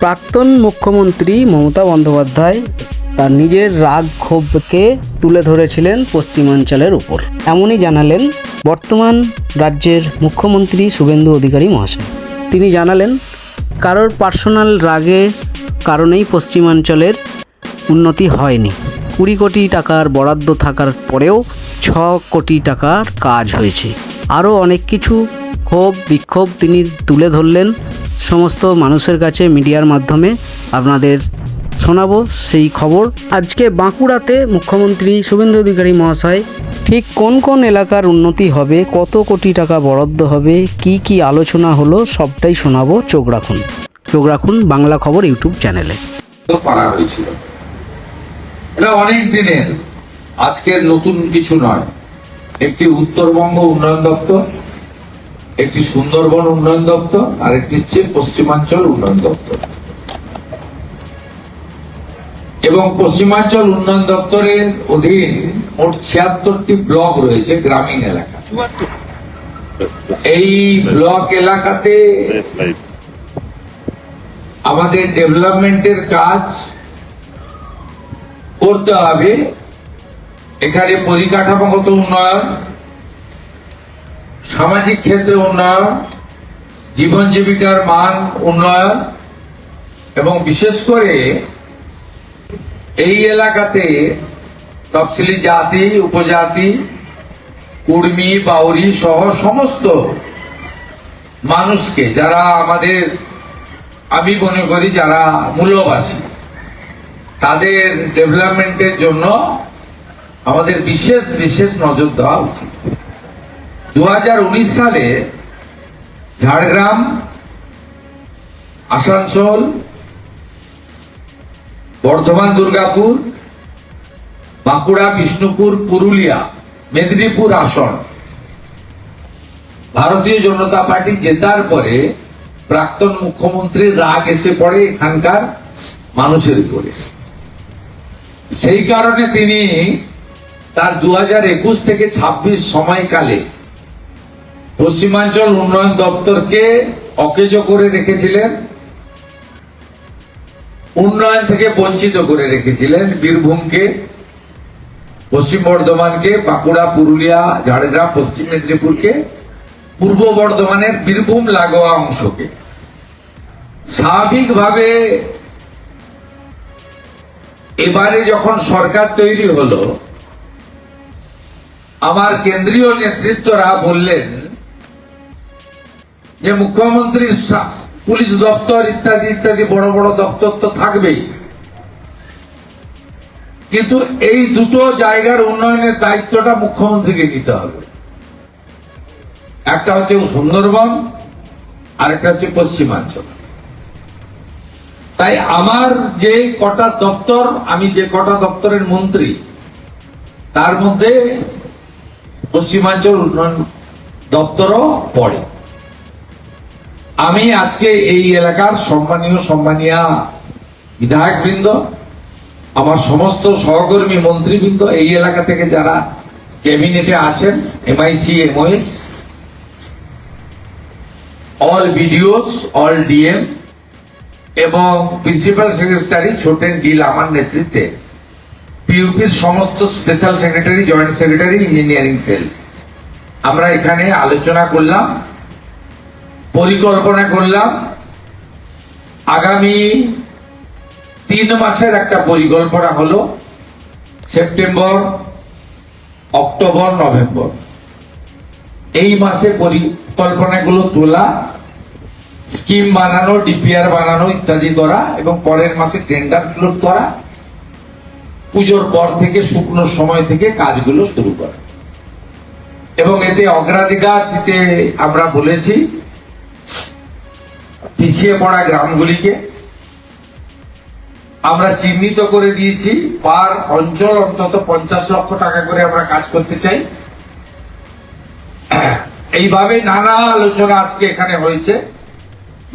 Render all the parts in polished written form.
প্রাক্তন মুখ্যমন্ত্রী মমতা বন্দ্যোপাধ্যায় তার নিজের রাগ ক্ষোভকে তুলে ধরেছিলেন পশ্চিমাঞ্চলের উপর। এমনই জানালেন বর্তমান রাজ্যের মুখ্যমন্ত্রী শুভেন্দু অধিকারী মহাশয়। তিনি জানালেন, কারোর পার্সোনাল রাগের কারণেই পশ্চিমাঞ্চলের উন্নতি হয়নি। 20 কোটি টাকার বরাদ্দ থাকার পরেও 6 কোটি টাকার কাজ হয়েছে। আরও অনেক কিছু ক্ষোভ বিক্ষোভ তিনি তুলে ধরলেন সমস্ত মানুষের কাছে মিডিয়ার মাধ্যমে। আপনাদের শোনাবো সেই খবর। আজকে বাঁকুড়াতে মুখ্যমন্ত্রী শুভেন্দু অধিকারী মহাশয় ঠিক কোন কোন এলাকার উন্নতি হবে, কত কোটি টাকা বরাদ্দ হবে, কি কি আলোচনা হলো, সবটাই শোনাবো। চোখ রাখুন বাংলা খবর ইউটিউব চ্যানেলে। করা হয়েছিল, এটা অনেক দিনের, আজকের নতুন কিছু নয়। একটি উত্তরবঙ্গ উন্নয়ন দপ্তর, একটি সুন্দরবন উন্নয়ন দপ্তর, আর একটি হচ্ছে পশ্চিমাঞ্চল উন্নয়ন দপ্তর। এবং পশ্চিমাঞ্চল উন্নয়ন দপ্তরের অধীন মোট 76টি ব্লক রয়েছে গ্রামীণ এলাকা। এই ব্লক এলাকাতে আমাদের ডেভেলপমেন্টের কাজ করতে হবে। এখানে পরিকাঠামোগত উন্নয়ন, সামাজিক ক্ষেত্রে উন্নয়ন, জীবন জীবিকার মান উন্নয়ন এবং বিশেষ করে এই এলাকাতে তফসিলি জাতি, উপজাতি, কুর্মী, বাউরি সহ সমস্ত মানুষকে, যারা আমাদের, আমি মনে করি যারা মূল্যবাসী, তাদের ডেভেলপমেন্টের জন্য আমাদের বিশেষ বিশেষ নজর দেওয়া উচিত। 2019 সালে ঝাড়গ্রাম, আসানসোল, বর্ধমান, দুর্গাপুর, বাঁকুড়া, বিষ্ণুপুর, পুরুলিয়া, মেদিনীপুর আসন ভারতীয় জনতা পার্টি জেতার পরে প্রাক্তন মুখ্যমন্ত্রীর রাগ এসে পড়ে এখানকার মানুষের উপরে। সেই কারণে তিনি তার 2021 থেকে 26 সময়কালে পশ্চিমাঞ্চল উন্নয়ন দপ্তরকে অকেজো করে রেখেছিলেন, উন্নয়ন থেকে বঞ্চিত করে রেখেছিলেন। বীরভূমকে, পশ্চিম বর্ধমানকে, বাঁকুড়া, পুরুলিয়া, ঝাড়গ্রাম, পশ্চিম মেদিনীপুরকে, পূর্ব বর্ধমানের বীরভূম লাগোয়া অংশকে। স্বাভাবিকভাবে এবারে যখন সরকার তৈরি হলো, আমার কেন্দ্রীয় নেতৃত্বরা বললেন যে মুখ্যমন্ত্রীর পুলিশ দপ্তর ইত্যাদি ইত্যাদি বড় বড় দপ্তর তো থাকবেই, কিন্তু এই দুটো জায়গার উন্নয়নের দায়িত্বটা মুখ্যমন্ত্রীকে নিতে হবে। একটা হচ্ছে সুন্দরবন, আর একটা হচ্ছে পশ্চিমাঞ্চল। তাই আমার যে কটা দপ্তর, আমি যে কটা দপ্তরের মন্ত্রী, তার মধ্যে পশ্চিমাঞ্চল উন্নয়ন দপ্তরও পড়ে। আমি আজকে এই এলাকার সম্মানীয় বিধায়কবৃন্দ, আমার সমস্ত সহকর্মী মন্ত্রীবৃন্দ, এই এলাকা থেকে যারা ক্যাবিনেটে আছেন, MIC, MOS, all BDOs, all DM এবং প্রিন্সিপাল সেক্রেটারি ছোটেন ডিল আমার নেতৃত্বে, PUPর সমস্ত special secretary, joint secretary, engineering cell, আমরা এখানে আলোচনা করলাম, পরিকল্পনা করলাম। আগামী 3 মাসের একটা পরিকল্পনা হলো, সেপ্টেম্বর, অক্টোবর, নভেম্বর, এই মাসে পরিকল্পনাগুলো তোলা, স্কিম বানানো, DPR বানানো ইত্যাদি করা, এবং পরের মাসে টেন্ডার ফ্লোট করা, পুজোর পর থেকে শুকনো সময় থেকে কাজগুলো শুরু করা। এবং এতে অগ্রাধিকার দিতে আমরা বলেছি পিছিয়ে পড়া গ্রামগুলিকে। আমরা চিহ্নিত করে দিয়েছি, পার অঞ্চল অন্তত 50 লক্ষ টাকা করে আমরা কাজ করতে চাই। এইভাবে নানা আলোচনা আজকে এখানে হয়েছে।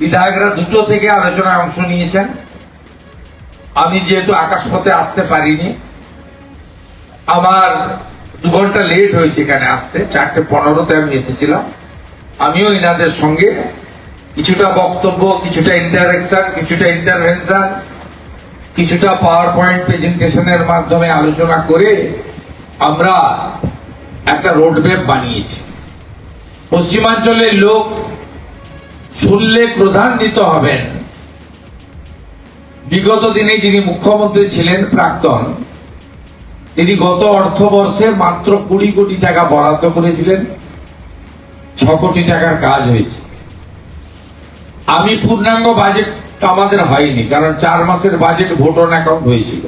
বিধায়করা দুটো থেকে আলোচনায় অংশ নিয়েছেন। আমি যেহেতু আকাশপথে আসতে পারিনি, আমার 2 ঘন্টা লেট হয়েছে এখানে আসতে, 4:15-তে আমি এসেছিলাম। আমিও ইনাদের সঙ্গে কিছুটা বক্তব্য, কিছুটা ইন্টারেকশন, কিছুটা ইন্টারভেনশন, কিছুটা পাওয়ার পয়েন্ট প্রেজেন্টেশনের মাধ্যমে আলোচনা করে আমরা একটা রোডম্যাপ বানিয়েছি। পশ্চিমাঞ্চলের লোক শুনলে ক্রোধান্বিত হবেন। বিগত দিনে যিনি মুখ্যমন্ত্রী ছিলেন প্রাক্তন, তিনি গত অর্থবর্ষে মাত্র 20 কোটি টাকা বরাদ্দ করেছিলেন, 6 কোটি টাকার কাজ হয়েছে। আমি পূর্ণাঙ্গ বাজেট আমাদের হয়নি, কারণ 4 মাসের বাজেট ভোট অন অ্যাকাউন্ট হয়েছিল।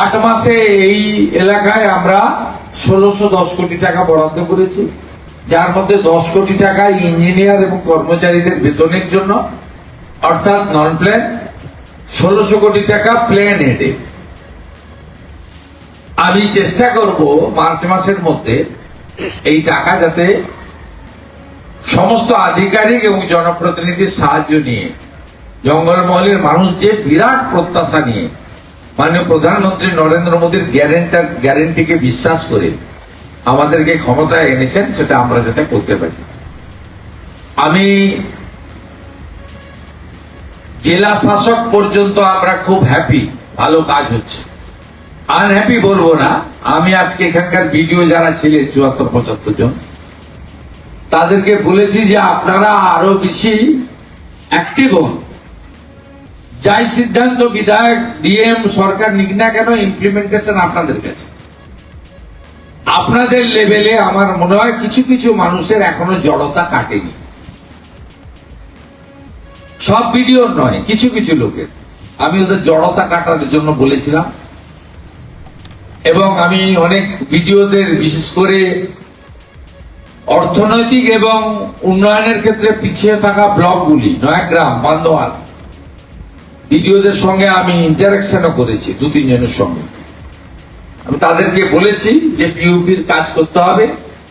8 মাসে এই এলাকায় আমরা 1610 কোটি টাকা বরাদ্দ করেছি, যার মধ্যে 10 কোটি টাকা ইঞ্জিনিয়ার এবং কর্মচারীদের বেতনের জন্য, অর্থাৎ নন প্ল্যান, 1600 কোটি টাকা প্ল্যান এডে। আমি চেষ্টা করব মার্চ মাসের মধ্যে এই টাকা যাতে সমস্ত আধিকারিক এবং জনপ্রতিনিধির সাহায্য নিয়ে, জঙ্গলমহলের মানুষ যে বিরাট প্রত্যাশা নিয়ে মাননীয় প্রধানমন্ত্রী নরেন্দ্র মোদীর গ্যারেন্টিকে বিশ্বাস করে আমাদেরকে ক্ষমতায় এনেছেন, সেটা আমরা যাতে করতে পারি। আমি জেলা শাসক পর্যন্ত আমরা খুব হ্যাপি, ভালো কাজ হচ্ছে। আনহ্যাপি বলবো না। আমি আজকে এখানকার ভিডিও যারা ছিলেন 74-75 জন, তাদেরকে বলেছি যে আপনারা আরো বেশি অ্যাক্টিভ হন। যাই সিদ্ধান্ত বিধায়ক, ডিএম, সরকার নিক না কেন, ইমপ্লিমেন্টেশন আপনাদের কাছে। আপনাদের লেভেলে আমার মনে হয় কিছু কিছু মানুষের এখনো জড়তা কাটেনি। সব ভিডিওর নয়, কিছু কিছু লোকের আমি ওদের জড়তা কাটার জন্য বলেছিলাম। এবং আমি অনেক ভিডিওদের, বিশেষ করে অর্থনৈতিক এবং উন্নয়নের ক্ষেত্রে পিছিয়ে থাকা ব্লকগুলি, নয়াগ্রাম, বান্দোয়ান, ভিডিওদের সঙ্গে আমি ইন্টারাকশনও করেছি 2-3 জনের সঙ্গে। আমি তাদেরকে বলেছি যে পিউপির কাজ করতে হবে,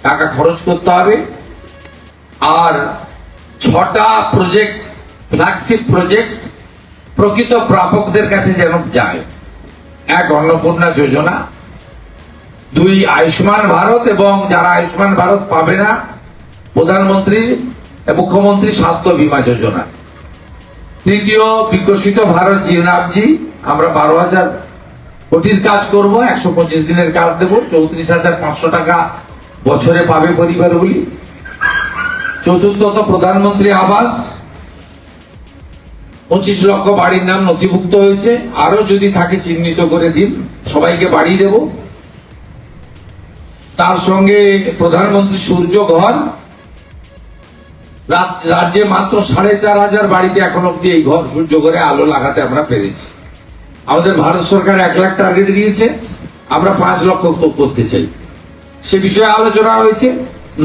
টাকা খরচ করতে হবে, আর 6টা প্রজেক্ট, ফ্ল্যাগশিপ প্রজেক্ট প্রকৃত প্রাপকদের কাছে যেন যায়। 1 অন্নপূর্ণা যোজনা, 2 আয়ুষ্মান ভারত, এবং যারা আয়ুষ্মান ভারত পাবে না, প্রধানমন্ত্রী মুখ্যমন্ত্রী স্বাস্থ্য বীমা যোজনা। 3য় বিকশিত ভারত জিনাবজি, আমরা 12,000 কোটির কাজ করব, 125 দিনের কাজ দেব, 34,500 টাকা বছরে পাবে পরিবারগুলি। 4র্থ প্রধানমন্ত্রী আবাস, 25 লক্ষ বাড়ির নাম নথিভুক্ত হয়েছে, আরো যদি থাকে চিহ্নিত করে দিন, সবাইকে বাড়ি দেব। তার সঙ্গে প্রধানমন্ত্রী সূর্য ঘর, রাজ্যে মাত্র 4,500 বাড়িতে এখন অব্দি এই ঘর, সূর্য ঘরে আলো লাগাতে আমরা পেরেছি। আমাদের ভারত সরকার 1 লাখ টার্গেট দিয়েছে, আমরা 5 লক্ষ করতে চাই। সে বিষয়ে আলোচনা হয়েছে।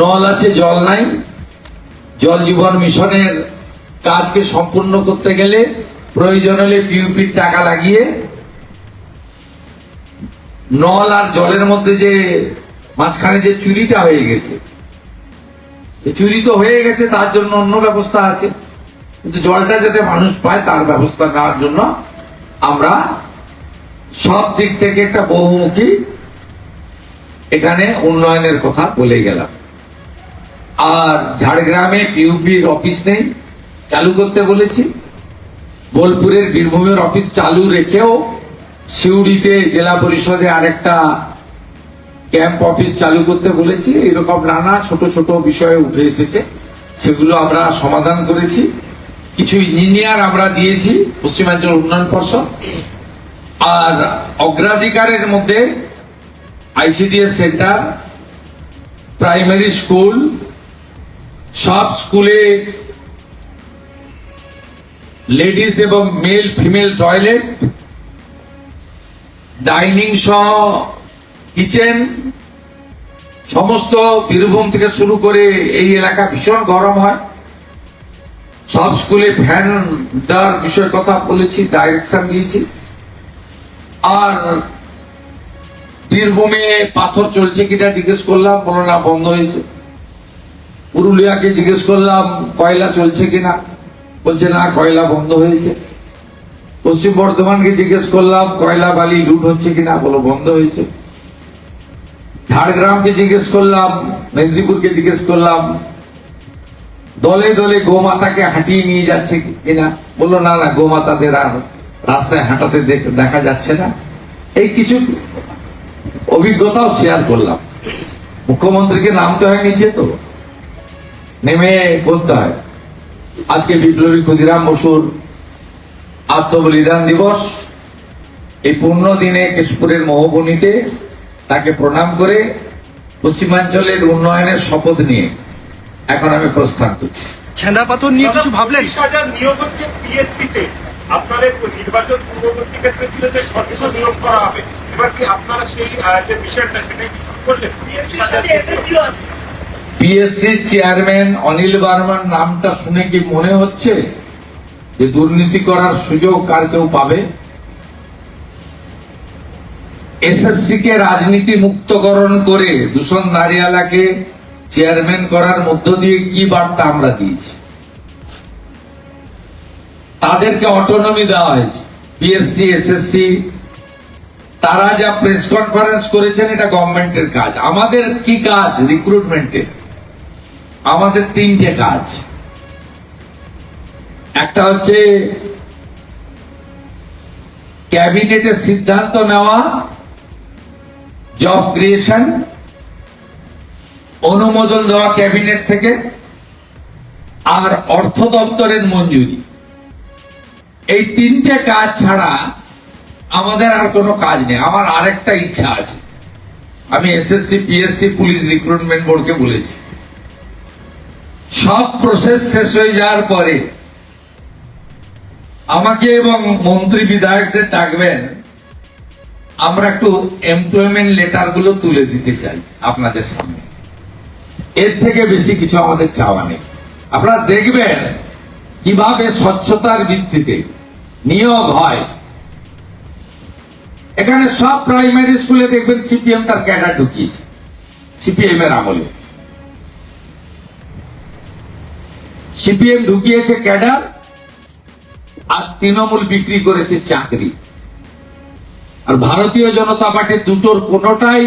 নল আছে, জল নাই। জল জীবন মিশনের কাজকে সম্পূর্ণ করতে গেলে প্রয়োজন হলে পিউপির টাকা লাগিয়ে নল আর জলের মধ্যে যে মাঝখানে যে চুরিটা হয়ে গেছে, চুরি তো হয়ে গেছে, তার জন্য অন্য ব্যবস্থা আছে, কিন্তু জলটা যাতে মানুষ পায় তার ব্যবস্থা নেওয়ার জন্য আমরা সব দিক থেকে একটা বহুমুখী এখানে উন্নয়নের কথা বলে গেলাম। আর ঝাড়গ্রামে পিউপির অফিস নেই, চালু করতে বলেছি। বোলপুরের বীরভূমের অফিস চালু রেখেও সিউড়িতে জেলা পরিষদে আরেকটা ক্যাম্প অফিস চালু করতে বলেছি। এরকম নানা ছোট ছোট বিষয়ে উঠে এসেছে, সেগুলো আমরা সমাধান করেছি। কিছু ইঞ্জিনিয়ার আমরা দিয়েছি পশ্চিমাঞ্চল উন্নয়ন পর্ষদ। আর অগ্রাধিকারের মধ্যে আইসিডিএস সেন্টার, প্রাইমারি স্কুল, সব স্কুলে লেডিস এবং মেল ফিমেল টয়লেট, ডাইনিং সহ কিচেন, সমস্ত বীরভূম থেকে শুরু করে এই এলাকা ভীষণ গরম হয়, সব স্কুলে ফ্যান দেওয়ার বিষয়ের কথা বলেছি, ডাইরেকশন দিয়েছি। আর বীরভূমে পাথর চলছে কিনা জিজ্ঞেস করলাম, বলো না বন্ধ হয়েছে। পুরুলিয়াকে জিজ্ঞেস করলাম কয়লা চলছে কিনা, বলছে না কয়লা বন্ধ হয়েছে। পশ্চিম বর্ধমানকে জিজ্ঞেস করলাম কয়লা বালি লুট হচ্ছে কিনা, বলো বন্ধ হয়েছে। ঝাড়গ্রামকে জিজ্ঞেস করলাম, মেদিনীপুরকে জিজ্ঞেস করলাম, দলে দলে গোমাতাকে হাঁটিয়ে নিয়ে যাচ্ছে কিনা, বললো না না, গোমাতাদের আর রাস্তায় হাঁটাতে দেখা যাচ্ছে না। এই কিছু অভিজ্ঞতাও শেয়ার করলাম। মুখ্যমন্ত্রীকে নামতে হয় নিচে, তো নেমে করতে হয়। আজকে বিপ্লবী ক্ষুদিরাম বসুর আত্মবলিদান দিবস, এই পূর্ণ দিনে কেশপুরের মহবনীতে তাকে প্রণাম করে পশ্চিমাঞ্চলের উন্নয়নের শপথ নিয়ে এখন আমি প্রস্থান করছি। ছেঁদা পাথর নিয়ে কিছু ভাবলেন? 20,000 নিয়োগ হচ্ছে পিএসসিতে, আপনাদের নির্বাচন পূর্ববর্তী ক্ষেত্রে ছিল যে সদস্য নিয়োগ করা হবে, এবার কি আপনারা সেই যে বিষয়টা সেটা কি শুরু করলেন? পিএসসি চেয়ারম্যান অনিল বার্মার নামটা শুনে কি মনে হচ্ছে যে দুর্নীতি করার সুযোগ আর কেউ পাবে? এসএসসি কে রাজনীতি মুক্তকরণ করে দূষণ নারিয়ালাকে চেয়ারম্যান করার মধ্য দিয়ে কি বার্তা আমরা দিয়েছি? তাদেরকে অটোনমি দেওয়া হয়েছে। পিএসসি, এসএসসি তারা যা প্রেস কনফারেন্স করেছেন এটা গভর্নমেন্টের কাজ। আমাদের কি কাজ? রিক্রুটমেন্টের আমাদের তিনটে কাজ। একটা হচ্ছে ক্যাবিনেটের সিদ্ধান্ত নেওয়া, জব ক্রিয়েশন, অনুমোদন দেওয়া ক্যাবিনেট থেকে, আর অর্থ দপ্তরের মঞ্জুরি। এই তিনটে কাজ ছাড়া আমাদের আর কোনো কাজ নেই। আমার আরেকটা ইচ্ছা আছে, আমি এসএসসি, পিএসসি, পুলিশ রিক্রুটমেন্ট বোর্ডকে বলেছি, সব প্রসেস শেষ হয়ে যাওয়ার পরে আমাকে এবং মন্ত্রী বিধায়কদের ডাকবেন, আমরা একটু এমপ্লয়মেন্ট লেটার গুলো তুলে দিতে চাই আপনাদের সামনে। এর থেকে বেশি কিছু আমাদের চাওয়া নেই। আপনারা দেখবেন কিভাবে স্বচ্ছতার ভিত্তিতে নিয়োগ হয়। এখানে সব প্রাইমারি স্কুলে দেখবেন সিপিএম তার ক্যাডার ঢুকিয়েছে, সিপিএম এর আমলে সিপিএম ঢুকিয়েছে ক্যাডার, আর তৃণমূল বিক্রি করেছে চাকরি। আর ভারতীয় জনতা পার্টি দুটোর কোনোটাই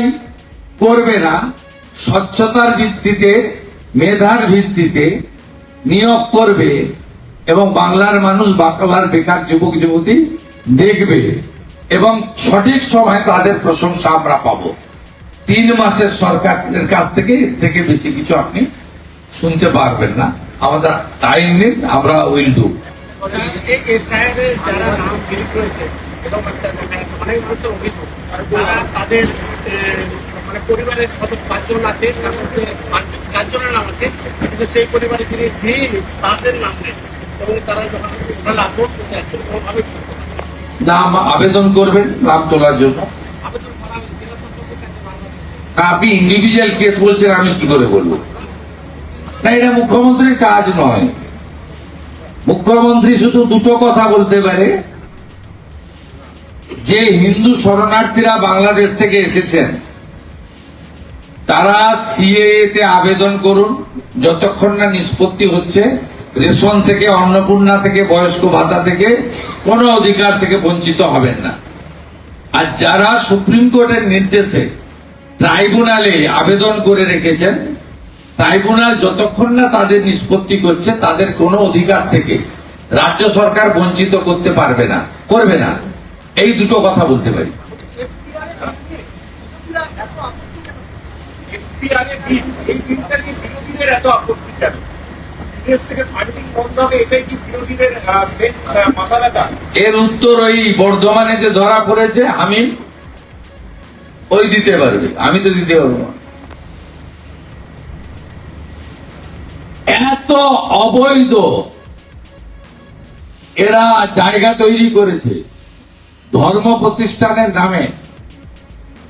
করবে না। স্বচ্ছতার ভিত্তিতে, মেধার ভিত্তিতে নিয়োগ করবে এবং বাংলার মানুষ, বাংলার বেকার যুবক যুবতী দেখবে এবং সঠিক সময় তাদের প্রশংসা আমরা পাবো। 3 মাসের সরকারের কাছ থেকে এর থেকে বেশি কিছু আপনি শুনতে পারবেন না। আমাদের টাইম নিন, আমরা উইল ডু। যারা নাম ক্লিক করেছে এবং অনেক মানুষের অভিযোগ, তারা তাদের মানে পরিবারের সদস্য 5 জন আছে, তার মধ্যে 4 জনের নাম আছে, কিন্তু সেই পরিবারে যিনি গৃহিণী তাদের নাম নেই, এবং তারা যখন আপলোড করতে যাচ্ছে কোনোভাবে নাম আবেদন করবেন নাম তোলার জন্য। আবেদন করা হবে জেলা শাসকের কাছে। আপনি ইন্ডিভিজুয়াল কেস বলছেন, আমি কি করে বলবো? না, এটা মুখ্যমন্ত্রীর কাজ নয়। মুখ্যমন্ত্রী শুধু দুটো কথা বলতে পারে, যে হিন্দু শরণার্থীরা বাংলাদেশ থেকে এসেছেন তারা সিএএ তে আবেদন করুন, যতক্ষণ না নিষ্পত্তি হচ্ছে রেশন থেকে, অন্নপূর্ণা থেকে, বয়স্ক ভাতা থেকে কোনো অধিকার থেকে বঞ্চিত হবেন না। আর যারা সুপ্রিম কোর্টের নির্দেশে ট্রাইব্যুনালে আবেদন করে রেখেছেন, ট্রাইব্যুনাল যতক্ষণ না তাদের নিষ্পত্তি করছে তাদের কোনো অধিকার থেকে রাজ্য সরকার বঞ্চিত করতে পারবে না, করবে না। এই দুটো কথা বলতে পারি। এই বিলটা নিয়ে বিরোধীদের এত আপত্তি কেন? বিদেশ থেকে ফান্ডিং বন্ধ হবে, এটাই কি বিরোধীদের মাথা ব্যথা? এর উত্তর ওই বর্ধমানে যে ধরা পড়েছে আমি ওই দিতে পারবে, আমি তো দিতে পারবো না। এত অবৈধ এরা জায়গা তৈরি করেছে ধর্ম প্রতিষ্ঠানের নামে।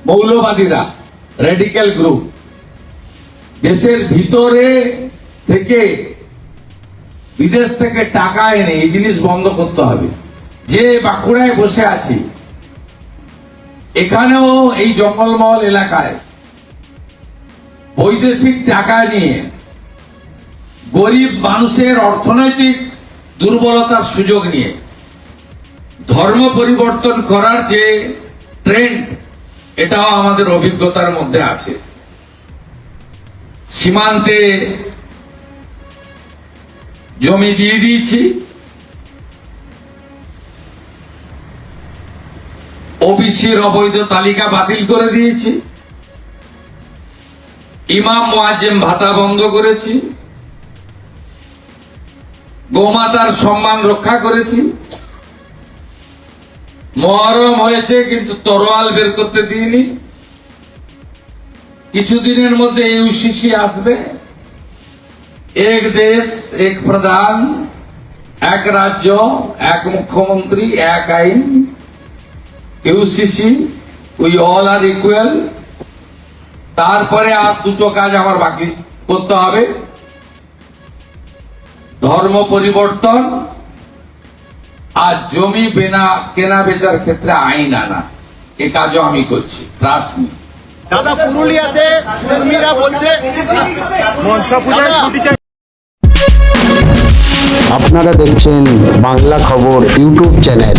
মৌলবাদীরা, রেডিক্যাল গ্রুপ দেশের ভিতরে থেকে বিদেশ থেকে টাকা এনে এই জিনিস বন্ধ করতে হবে। যে বাঁকুড়ায় বসে আছি, এখানেও এই জঙ্গলমহল এলাকায় বৈদেশিক টাকা নিয়ে গরিব মানুষের অর্থনৈতিক দুর্বলতার সুযোগ নিয়ে ধর্ম পরিবর্তন করার যে ট্রেন্ড, এটাও আমাদের অভিজ্ঞতার মধ্যে আছে। সীমান্তে জমি দিয়ে দিয়েছি। ওবিসির অবৈধ তালিকা বাতিল করে দিয়েছি। ইমাম মুয়াজ্জিম ভাতা বন্ধ করেছি। গোমাতার সম্মান রক্ষা করেছি। মহরম হয়েছে কিন্তু তরোয়াল বের করতে দিইনি। কিছুদিনের মধ্যে ইউসিসি আসবে। এক দেশ এক প্রধান, এক রাজ্য, এক মুখ্যমন্ত্রী, এক আইন। UCC, we all are equal. তারপরে আর দুটো কাজ আমার বাকি করতে হবে, ধর্ম পরিবর্তন আর জমি কেনা বেচার ক্ষেত্রে আইন আনা। এ কাজও আমি করছি, ট্রাস্ট মি। দাদা পুরুলিয়াতে কর্মীরা বলছে মনসা পূজায় ছুটি চাই। আপনারা দেখছেন বাংলা খবর ইউটিউব চ্যানেল।